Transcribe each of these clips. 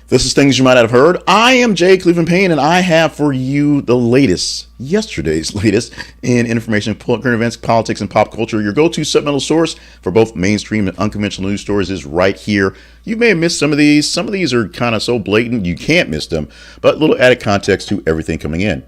This is Things You Might Not Have Heard. I am Jay Cleveland Payne, and I have for you the latest, yesterday's latest, in information, current events, politics, and pop culture. Your go-to supplemental source for both mainstream and unconventional news stories is right here. You may have missed some of these. Some of these are kind of so blatant you can't miss them, but a little added context to everything coming in.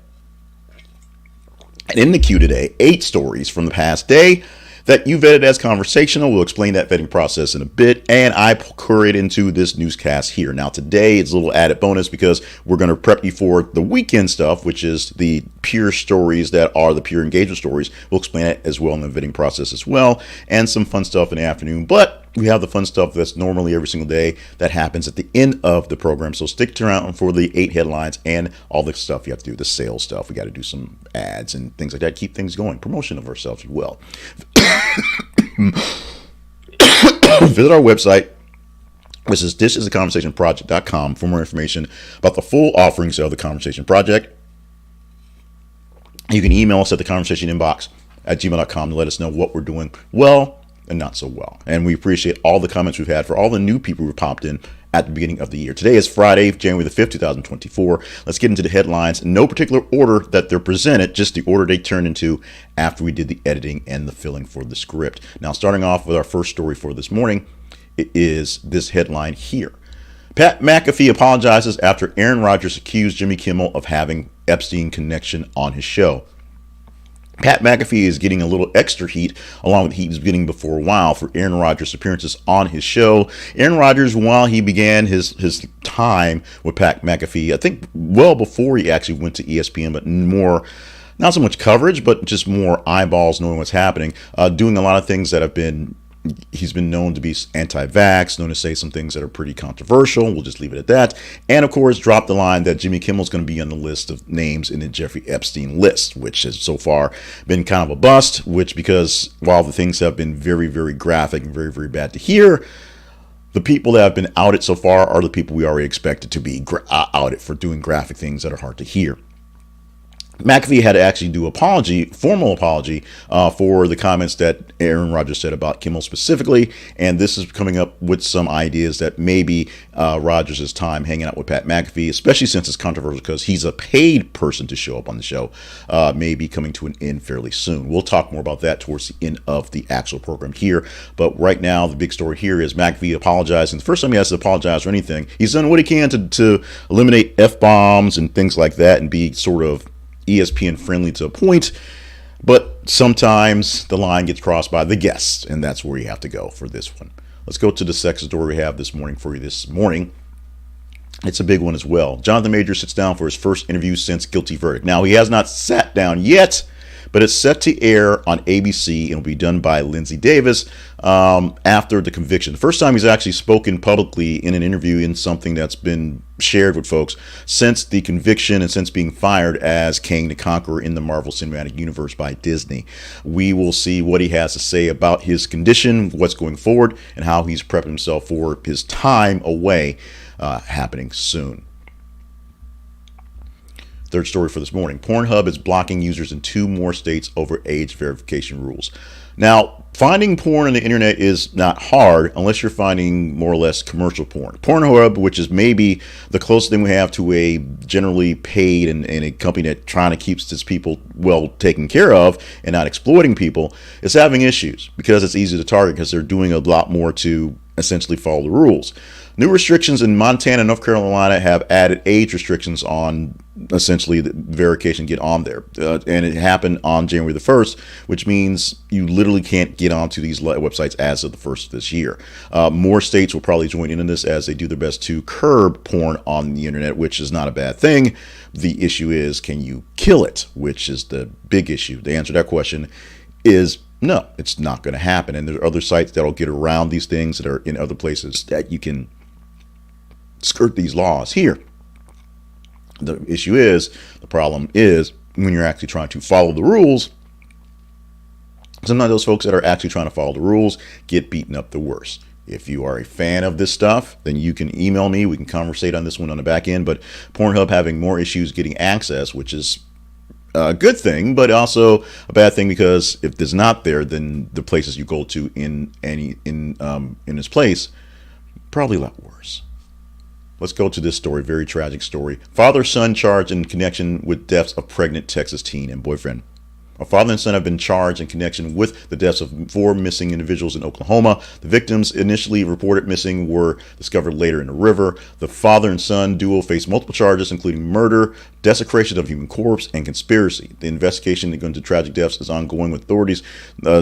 And in the queue today, 8 stories from the past day that you vetted as conversational. We'll explain that vetting process in a bit, and I curate into this newscast here. Now today it's a little added bonus because we're going to prep you for the weekend stuff, which is the peer stories that are the peer engagement stories. We'll explain it as well in the vetting process as well, and some fun stuff in the afternoon. But we have the fun stuff that's normally every single day that happens at the end of the program. So stick around for the 8 headlines and all the stuff you have to do, the sales stuff. We got to do some ads and things like that. Keep things going. Promotion of ourselves as well. Visit our website, which is thisisaconversationproject.com, for more information about the full offerings of the Conversation Project. You can email us at theconversationinbox@gmail.com to let us know what we're doing well and not so well. And we appreciate all the comments we've had for all the new people who popped in at the beginning of the year. Today is Friday, January the 5th, 2024. Let's get into the headlines in no particular order that they're presented, just the order they turned into after we did the editing and the filling for the script. Now, starting off with our first story for this morning, it is this headline here. Pat McAfee apologizes after Aaron Rodgers accused Jimmy Kimmel of having Epstein connection on his show. Pat McAfee is getting a little extra heat, along with heat he's getting before a while, for Aaron Rodgers' appearances on his show. Aaron Rodgers, while he began his time with Pat McAfee, I think well before he actually went to ESPN, but more, not so much coverage, but just more eyeballs knowing what's happening, doing a lot of things that he's been known to be anti-vax, known to say some things that are pretty controversial. We'll just leave it at that. And of course, drop the line that Jimmy Kimmel's going to be on the list of names in the Jeffrey Epstein list, which has so far been kind of a bust, because while the things have been very, very graphic and very, very bad to hear, the people that have been outed so far are the people we already expected to be outed for doing graphic things that are hard to hear. McAfee had to actually do formal apology for the comments that Aaron Rodgers said about Kimmel specifically, and this is coming up with some ideas that maybe Rodgers' time hanging out with Pat McAfee, especially since it's controversial because he's a paid person to show up on the show, may be coming to an end fairly soon. We'll talk more about that towards the end of the actual program here, but right now the big story here is McAfee apologizing. The first time he has to apologize for anything, he's done what he can to eliminate F-bombs and things like that and be sort of ESPN friendly to a point, but sometimes the line gets crossed by the guests, and that's where you have to go for this one. Let's go to the second story we have this morning for you this morning. It's a big one as well. Jonathan Majors sits down for his first interview since guilty verdict. Now, he has not sat down yet, but it's set to air on ABC and will be done by Lindsay Davis after the conviction. The first time he's actually spoken publicly in an interview in something that's been shared with folks since the conviction and since being fired as Kang the Conqueror in the Marvel Cinematic Universe by Disney. We will see what he has to say about his condition, what's going forward, and how he's prepping himself for his time away happening soon. Third story for this morning. Pornhub is blocking users in 2 more states over age verification rules. Now, finding porn on the internet is not hard unless you're finding more or less commercial porn. Pornhub, which is maybe the closest thing we have to a generally paid and a company that trying to keep its people well taken care of and not exploiting people, is having issues because it's easy to target because they're doing a lot more to essentially follow the rules. New restrictions in Montana and North Carolina have added age restrictions on essentially the verification get on there. And it happened on January the 1st, which means you literally can't get onto these websites as of the 1st of this year. More states will probably join in on this as they do their best to curb porn on the internet, which is not a bad thing. The issue is, can you kill it, which is the big issue. The answer to that question is no, it's not going to happen. And there are other sites that'll get around these things that are in other places that you can skirt these laws. Here, the problem is when you're actually trying to follow the rules, sometimes those folks that are actually trying to follow the rules get beaten up the worst. If you are a fan of this stuff, then you can email me. We can conversate on this one on the back end. But Pornhub having more issues getting access, which is a good thing, but also a bad thing, because if there's not there, then the places you go to in this place, probably a lot worse. Let's go to this story, very tragic story. Father-son charged in connection with deaths of pregnant Texas teen and boyfriend. A father and son have been charged in connection with the deaths of 4 missing individuals in Oklahoma. The victims initially reported missing were discovered later in the river. The father and son duo face multiple charges, including murder, desecration of human corpse, and conspiracy. The investigation into tragic deaths is ongoing, with authorities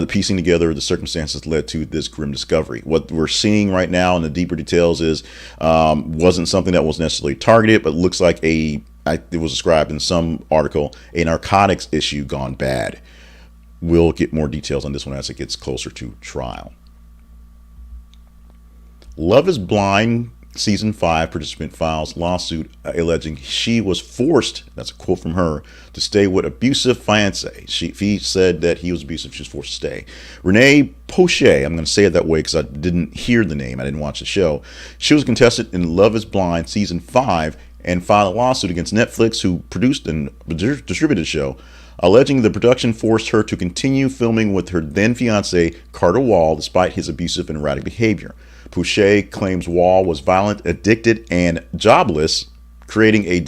piecing together the circumstances that led to this grim discovery. What we're seeing right now in the deeper details is wasn't something that was necessarily targeted, but looks like it was described in some article, a narcotics issue gone bad. We'll get more details on this one as it gets closer to trial. Love is Blind Season 5 participant files lawsuit alleging she was forced, that's a quote from her, to stay with abusive fiancé. She said that he was abusive. She was forced to stay. Renee Poche, I'm going to say it that way because I didn't hear the name. I didn't watch the show. She was a contestant in Love is Blind Season 5 and filed a lawsuit against Netflix, who produced and distributed the show, alleging the production forced her to continue filming with her then fiancé, Carter Wall, despite his abusive and erratic behavior. Pouchet claims Wall was violent, addicted, and jobless, creating a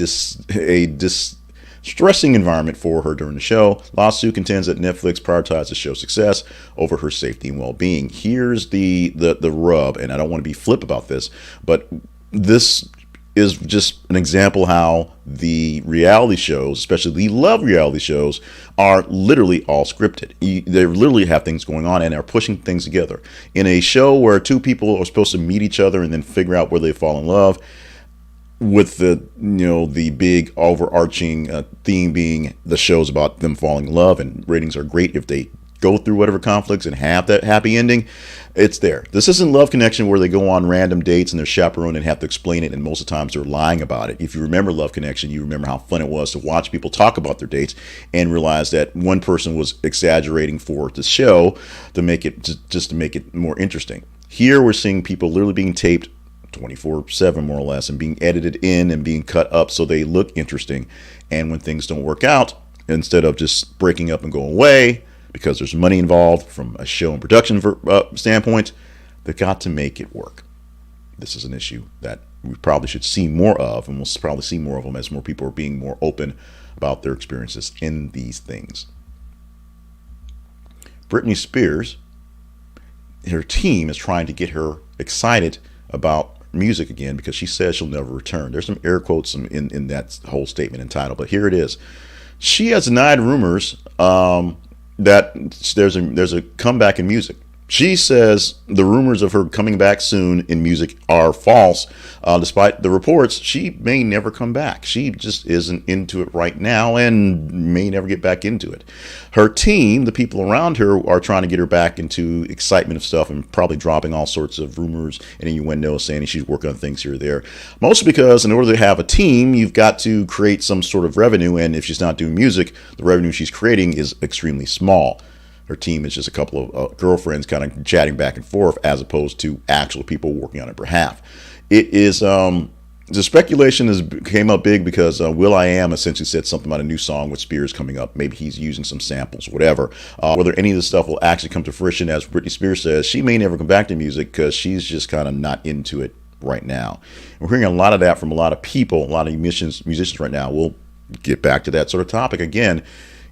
distressing environment for her during the show. Lawsuit contends that Netflix prioritized the show's success over her safety and well-being. Here's the rub, and I don't want to be flip about this, but this is just an example how the reality shows, especially the love reality shows, are literally all scripted. They literally have things going on and are pushing things together. In a show where 2 people are supposed to meet each other and then figure out where they fall in love, with the big overarching theme being the show's about them falling in love, and ratings are great if they go through whatever conflicts and have that happy ending. It's there. This isn't Love Connection where they go on random dates and they're chaperoned and have to explain it, and most of the times they're lying about it. If you remember Love Connection, you remember how fun it was to watch people talk about their dates and realize that one person was exaggerating for the show to make it just to make it more interesting. Here we're seeing people literally being taped 24/7 more or less, and being edited in and being cut up so they look interesting. And when things don't work out, instead of just breaking up and going away, because there's money involved from a show and production standpoint, they've got to make it work. This is an issue that we probably should see more of, and we'll probably see more of them as more people are being more open about their experiences in these things. Britney Spears, her team is trying to get her excited about music again because she says she'll never return. There's some air quotes in that whole statement and title, but here it is. She has denied rumors that there's a comeback in music. She says the rumors of her coming back soon in music are false. Despite the reports, she may never come back. She just isn't into it right now and may never get back into it. Her team, the people around her, are trying to get her back into excitement of stuff and probably dropping all sorts of rumors and innuendos saying she's working on things here or there. Mostly because in order to have a team, you've got to create some sort of revenue, and if she's not doing music, the revenue she's creating is extremely small. Her team is just a couple of girlfriends kind of chatting back and forth as opposed to actual people working on her behalf. It is the speculation came up big because will.i.am essentially said something about a new song with Spears coming up. Maybe he's using some samples, whatever. Whether any of this stuff will actually come to fruition, as Britney Spears says, she may never come back to music because she's just kind of not into it right now. We're hearing a lot of that from a lot of people, a lot of musicians right now. We'll get back to that sort of topic again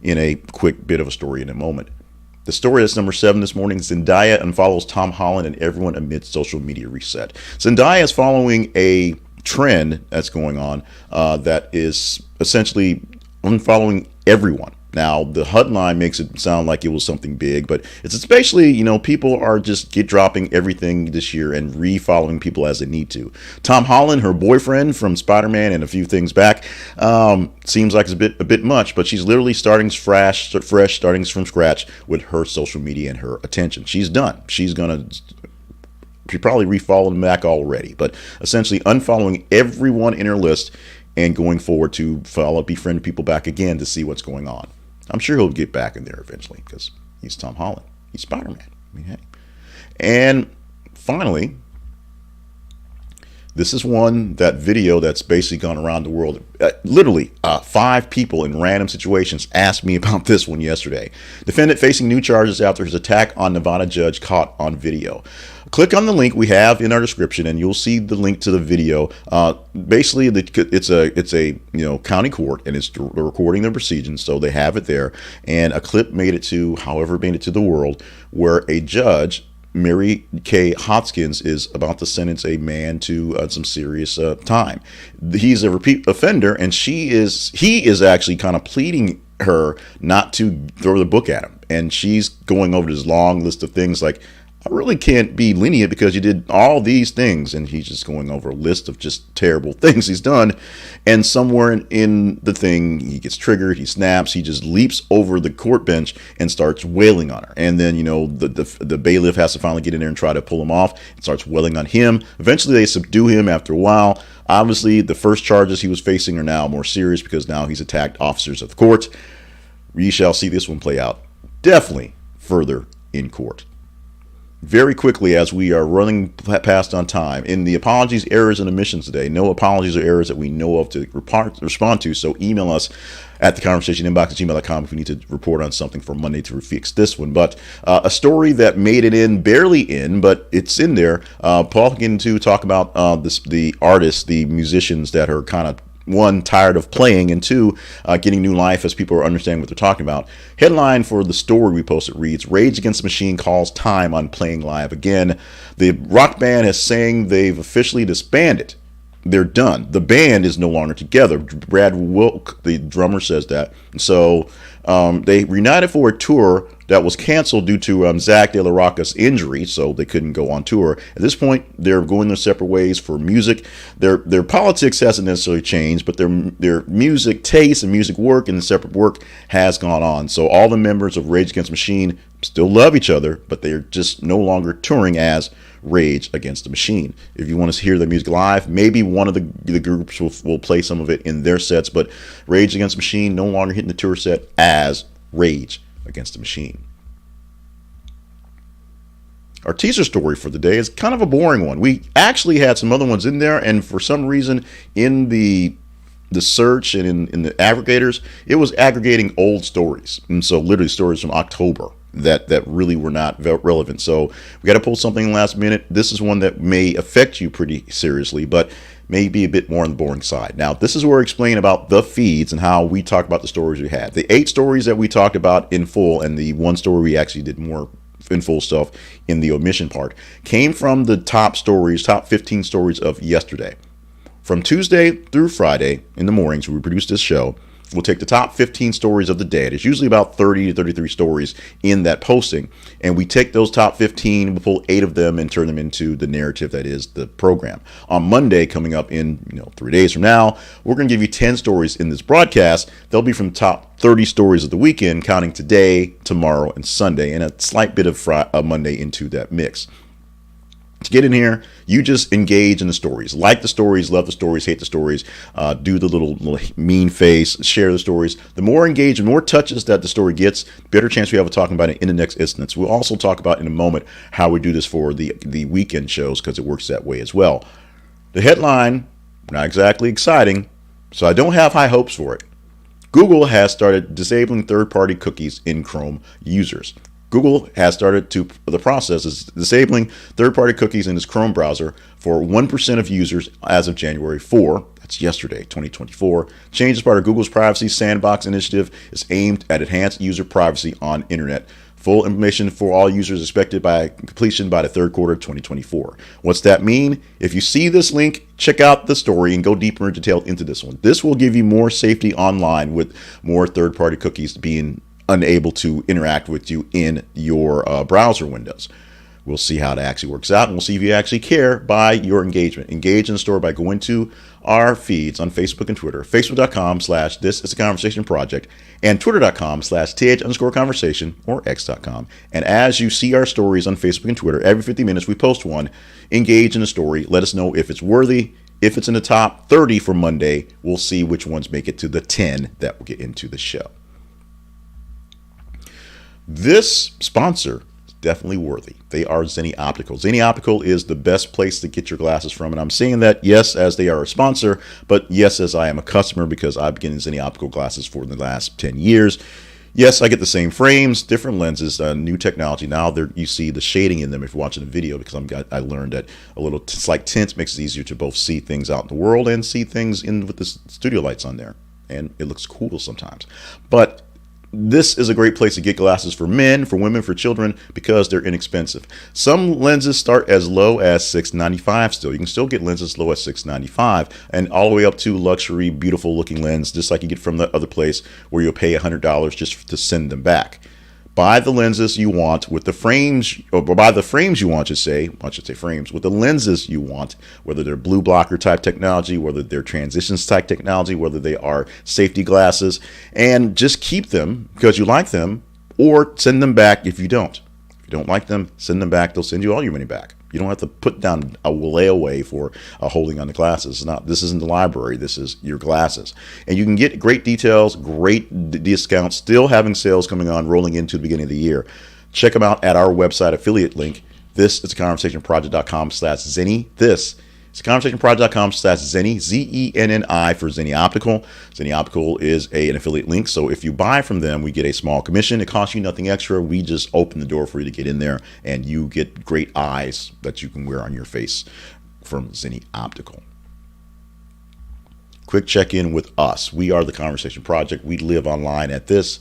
in a quick bit of a story in a moment. The story that's number 7 this morning: Zendaya unfollows Tom Holland and everyone amid social media reset. Zendaya is following a trend that's going on that is essentially unfollowing everyone. Now, the headline makes it sound like it was something big, but it's basically, people are just dropping everything this year and re-following people as they need to. Tom Holland, her boyfriend from Spider-Man and a few things back, seems like it's a bit much, but she's literally starting fresh, starting from scratch with her social media and her attention. She's done. She probably re-followed him back already, but essentially unfollowing everyone in her list and going forward to befriend people back again to see what's going on. I'm sure he'll get back in there eventually because he's Tom Holland. He's Spider-Man. I mean, hey. And finally, this is that video that's basically gone around the world. Literally, 5 people in random situations asked me about this one yesterday. Defendant facing new charges after his attack on Nevada judge caught on video. Click on the link we have in our description, and you'll see the link to the video. Basically, it's a county court, and it's recording the proceedings, so they have it there. And a clip made it to the world, where a judge, Mary Kay Hoskins, is about to sentence a man to some serious time. He's a repeat offender, and he is actually kind of pleading her not to throw the book at him. And she's going over this long list of things like, I really can't be lenient because you did all these things. And he's just going over a list of just terrible things he's done. And somewhere in the thing, he gets triggered, he snaps, he just leaps over the court bench and starts wailing on her. And then, the bailiff has to finally get in there and try to pull him off and starts wailing on him. Eventually, they subdue him after a while. Obviously, the first charges he was facing are now more serious because now he's attacked officers of the court. We shall see this one play out definitely further in court. Very quickly, as we are running past on time, in the apologies, errors, and omissions today, no apologies or errors that we know of to respond to, so email us at theconversationinbox@gmail.com if you need to report on something for Monday to fix this one. But a story that made it in, barely in, but it's in there. Paul began to talk about the artists, the musicians that are kind of, one, tired of playing, and two, getting new life as people are understanding what they're talking about. Headline for the story we posted reads, Rage Against the Machine calls time on playing live again. The rock band is saying they've officially disbanded. They're done. The band is no longer together. Brad Wilk, the drummer, says that. So they reunited for a tour that was canceled due to Zach De La Rocca's injury, so they couldn't go on tour. At this point, they're going their separate ways for music. Their politics hasn't necessarily changed, but their music taste and music work and separate work has gone on. So all the members of Rage Against the Machine still love each other, but they're just no longer touring as Rage Against the Machine. If you want to hear their music live, maybe one of the groups will play some of it in their sets, but Rage Against the Machine no longer hitting the tour set as Rage Against the Machine. Our teaser story for the day is kind of a boring one. We actually had some other ones in there, and for some reason in the search and in the aggregators, it was aggregating old stories. And so literally stories from October that really were not relevant. So we got to pull something last minute. This is one that may affect you pretty seriously, but may be a bit more on the boring side. Now, this is where I explain about the feeds and how we talk about the stories we had. The 8 stories that we talked about in full, and the 1 story we actually did more in full stuff in the omission part, came from the top 15 stories of yesterday. From Tuesday through Friday in the mornings, when we produce this show, we'll take the top 15 stories of the day. It's usually about 30 to 33 stories in that posting. And we take those top 15, we pull 8 of them and turn them into the narrative that is the program. On Monday, coming up in 3 days from now, we're going to give you 10 stories in this broadcast. They'll be from the top 30 stories of the weekend, counting today, tomorrow, and Sunday, and a slight bit of Monday into that mix. To get in here, you just engage in the stories. Like the stories, love the stories, hate the stories, do the little mean face, share the stories. The more engagement, more touches that the story gets, better chance we have of talking about it in the next instance. We'll also talk about in a moment how we do this for the weekend shows, because it works that way as well. The headline, not exactly exciting, so I don't have high hopes for it. Google has started disabling third-party cookies in Chrome users. Google has started the process is disabling third-party cookies in its Chrome browser for 1% of users as of January 4. That's yesterday, 2024. Change as part of Google's Privacy Sandbox initiative is aimed at enhanced user privacy on internet. Full implementation for all users expected by completion by the third quarter of 2024. What's that mean? If you see this link, check out the story and go deeper in detail into this one. This will give you more safety online with more third-party cookies being unable to interact with you in your browser windows. We'll see how it actually works out, and we'll see if you actually care by your engagement. Engage in the story by going to our feeds on Facebook and Twitter, facebook.com/This Is a Conversation Project, and twitter.com/th_conversation or x.com. And as you see our stories on Facebook and Twitter, every 50 minutes we post one. Engage in the story. Let us know if it's worthy. If it's in the top 30 for Monday, we'll see which ones make it to the 10 that will get into the show. This sponsor is definitely worthy. They are Zenni Optical. Zenni Optical is the best place to get your glasses from. And I'm saying that, yes, as they are a sponsor, but yes, as I am a customer, because I've been getting Zenni Optical glasses for the last 10 years. Yes, I get the same frames, different lenses, new technology. Now you see the shading in them if you're watching the video, because I learned that a little slight tint makes it easier to both see things out in the world and see things in with the studio lights on there. And it looks cool sometimes. But this is a great place to get glasses for men, for women, for children, because they're inexpensive. Some lenses start as low as $6.95 still. You can still get lenses low as $6.95 and all the way up to luxury, beautiful looking lens, just like you get from the other place where you'll pay $100 just to send them back. Buy the lenses you want with the frames, or buy the frames you want, I should say frames, with the lenses you want, whether they're blue blocker type technology, whether they're transitions type technology, whether they are safety glasses, and just keep them because you like them, or send them back if you don't. If you don't like them, send them back. They'll send you all your money back. You don't have to put down a layaway for holding on the glasses. This isn't the library. This is your glasses. And you can get great details, great discounts, still having sales coming on, rolling into the beginning of the year. Check them out at our website affiliate link. This is conversationproject.com/Zenni. This is conversationproject.com/Zenni, Zenni for Zenni Optical. Zenni Optical is an affiliate link, so if you buy from them, we get a small commission. It costs you nothing extra. We just open the door for you to get in there, and you get great eyes that you can wear on your face from Zenni Optical. Quick check-in with us. We are the Conversation Project. We live online at this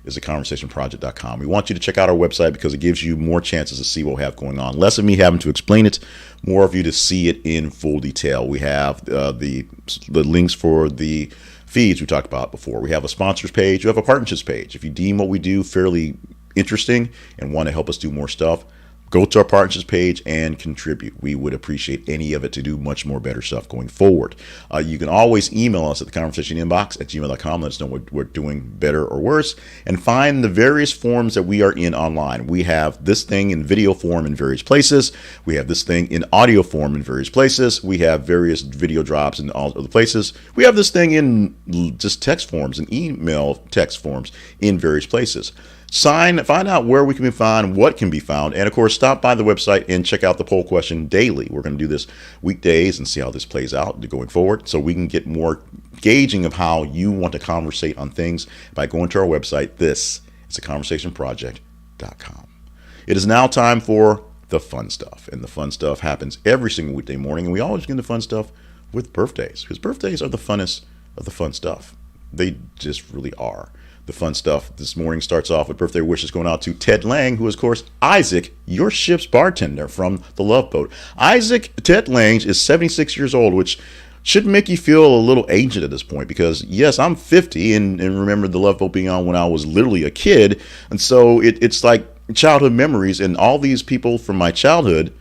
is theconversationproject.com. We want you to check out our website because it gives you more chances to see what we have going on. Less of me having to explain it, more of you to see it in full detail. We have the links for the feeds we talked about before. We have a sponsors page. We have a partnerships page. If you deem what we do fairly interesting and want to help us do more stuff, go to our partnerships page and contribute. We would appreciate any of it to do much more better stuff going forward. You can always email us at the conversation inbox at gmail.com. Let us know what we're doing better or worse, and find the various forms that we are in online. We have this thing in video form in various places. We have this thing in audio form in various places. We have various video drops in all other places. We have this thing in just text forms and email text forms in various places. Find out where we can be found, what can be found, and of course, stop by the website and check out the poll question daily. We're going to do this weekdays and see how this plays out going forward, so we can get more gauging of how you want to conversate on things by going to our website. This is theconversationproject.com. It is now time for the fun stuff, and the fun stuff happens every single weekday morning, and we always get the fun stuff with birthdays, because birthdays are the funnest of the fun stuff. They just really are. The fun stuff this morning starts off with birthday wishes going out to Ted Lange, who is, of course, Isaac, your ship's bartender from the Love Boat. Ted Lange is 76 years old, which should make you feel a little ancient at this point, because, yes, I'm 50 and remember the Love Boat being on when I was literally a kid. And so it's like childhood memories, and all these people from my childhood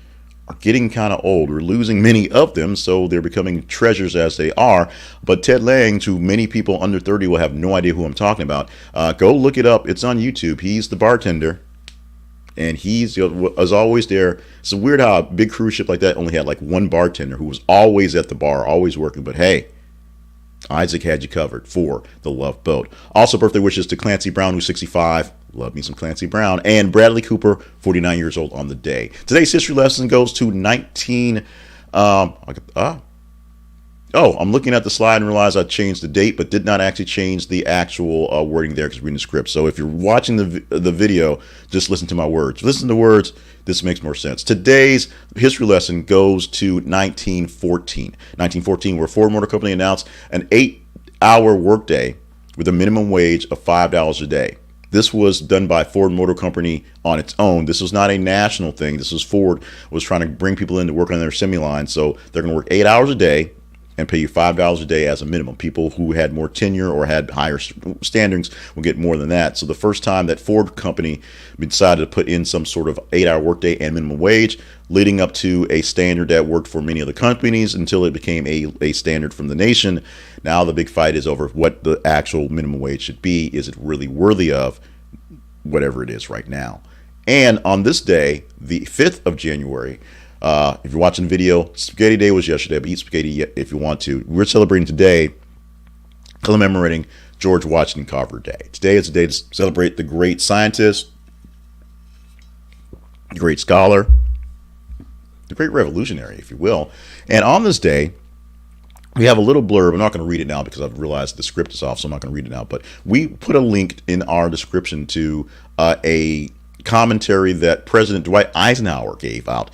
are getting kind of old. We're losing many of them, so they're becoming treasures as they are. But Ted Lange, to many people under 30, will have no idea who I'm talking about. Go look it up. It's on YouTube. He's the bartender, and he's as always there. It's weird how a big cruise ship like that only had like one bartender who was always at the bar, always working. But hey, Isaac had you covered for the Love Boat. Also, birthday wishes to Clancy Brown, who's 65. Love me some Clancy Brown. And Bradley Cooper, 49 years old on the day. Today's history lesson goes to I'm looking at the slide and realize I changed the date, but did not actually change the actual wording there because we're reading the script. So if you're watching the video, just listen to my words. Listen to the words. This makes more sense. Today's history lesson goes to 1914. 1914, where Ford Motor Company announced an 8-hour workday with a minimum wage of $5 a day. This was done by Ford Motor Company on its own. This was not a national thing. This was Ford was trying to bring people in to work on their assembly line. So they're going to work 8 hours a day and pay you $5 a day as a minimum. People who had more tenure or had higher standings will get more than that. So the first time that Ford Company decided to put in some sort of 8-hour workday and minimum wage, leading up to a standard that worked for many other companies until it became a standard from the nation. Now the big fight is over what the actual minimum wage should be. Is it really worthy of whatever it is right now? And on this day, the 5th of January, if you're watching the video, Spaghetti Day was yesterday, but eat spaghetti if you want to. We're celebrating today, commemorating George Washington Carver Day. Today is a day to celebrate the great scientist, the great scholar, the great revolutionary, if you will. And on this day, We have a little blurb. I'm not going to read it now because I've realized the script is off, so I'm not going to read it now. But we put a link in our description to a commentary that President Dwight Eisenhower gave out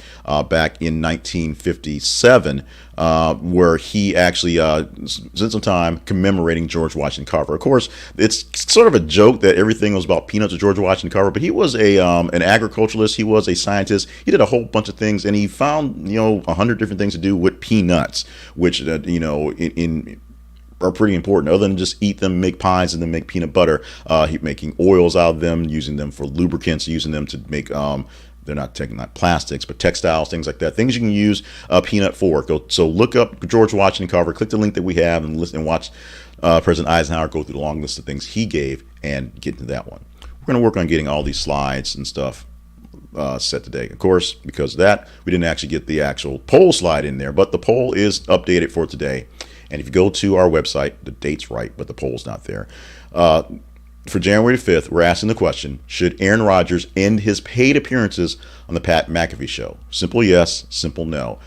back in 1957, where he actually spent some time commemorating George Washington Carver. Of course, it's sort of a joke that everything was about peanuts with George Washington Carver, but he was an agriculturalist. He was a scientist. He did a whole bunch of things, and he found 100 different things to do with peanuts, which in are pretty important. Other than just eat them, make pies, and then make peanut butter, making oils out of them, using them for lubricants, using them to make they're not plastics, but textiles, things like that. Things you can use a peanut for. So look up George Washington Carver. Click the link that we have and listen and watch President Eisenhower go through the long list of things he gave and get into that one. We're going to work on getting all these slides and stuff set today. Of course, because of that, we didn't actually get the actual poll slide in there, but the poll is updated for today. And if you go to our website, the date's right, but the poll's not there. For January 5th, we're asking the question, should Aaron Rodgers end his paid appearances on the Pat McAfee show? Simple yes, simple no.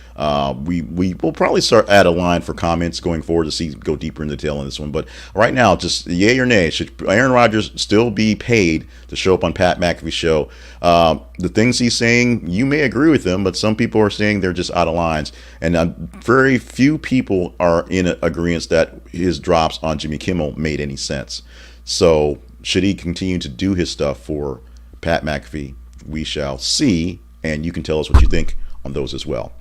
We will probably start at a line for comments going forward to go deeper in detail on this one. But right now, just yay or nay, should Aaron Rodgers still be paid to show up on Pat McAfee's show? The things he's saying, you may agree with him, but some people are saying they're just out of lines. And very few people are in agreement that his drops on Jimmy Kimmel made any sense. So should he continue to do his stuff for Pat McAfee? We shall see, and you can tell us what you think on those as well.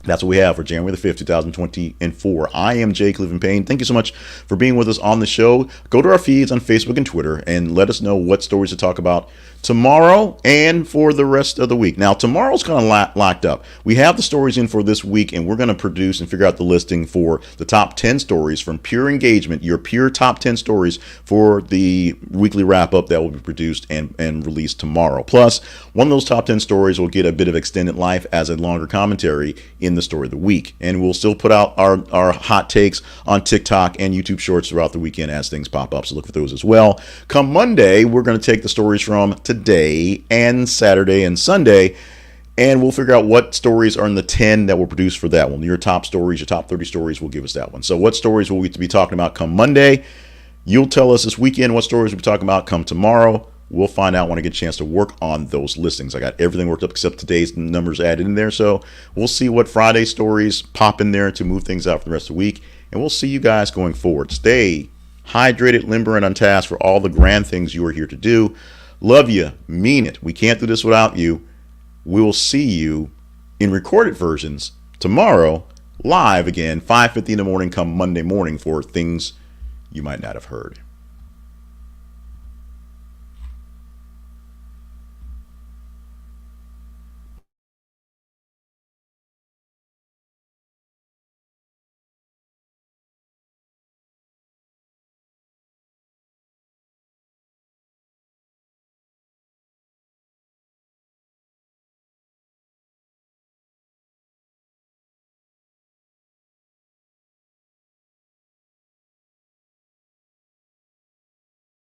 That's what we have for January the 5th, 2024. I am Jay Cleveland Payne. Thank you so much for being with us on the show. Go to our feeds on Facebook and Twitter and let us know what stories to talk about tomorrow and for the rest of the week. Now, tomorrow's kind of locked up. We have the stories in for this week, and we're going to produce and figure out the listing for the top 10 stories from Pure Engagement, your Pure top 10 stories for the weekly wrap-up that will be produced and released tomorrow. Plus, one of those top 10 stories will get a bit of extended life as a longer commentary in the story of the week. And we'll still put out our hot takes on TikTok and YouTube Shorts throughout the weekend as things pop up. So look for those as well. Come Monday, we're going to take the stories from today and Saturday and Sunday, and we'll figure out what stories are in the 10 that were produced for that one. Your top stories, your top 30 stories will give us that one. So what stories will we be talking about come Monday? You'll tell us this weekend what stories we'll be talking about come tomorrow. We'll find out when I get a chance to work on those listings. I got everything worked up except today's numbers added in there. So we'll see what Friday stories pop in there to move things out for the rest of the week. And we'll see you guys going forward. Stay hydrated, limber, and on task for all the grand things you are here to do. Love you. Mean it. We can't do this without you. We will see you in recorded versions tomorrow, live again, 5:50 in the morning come Monday morning for things you might not have heard.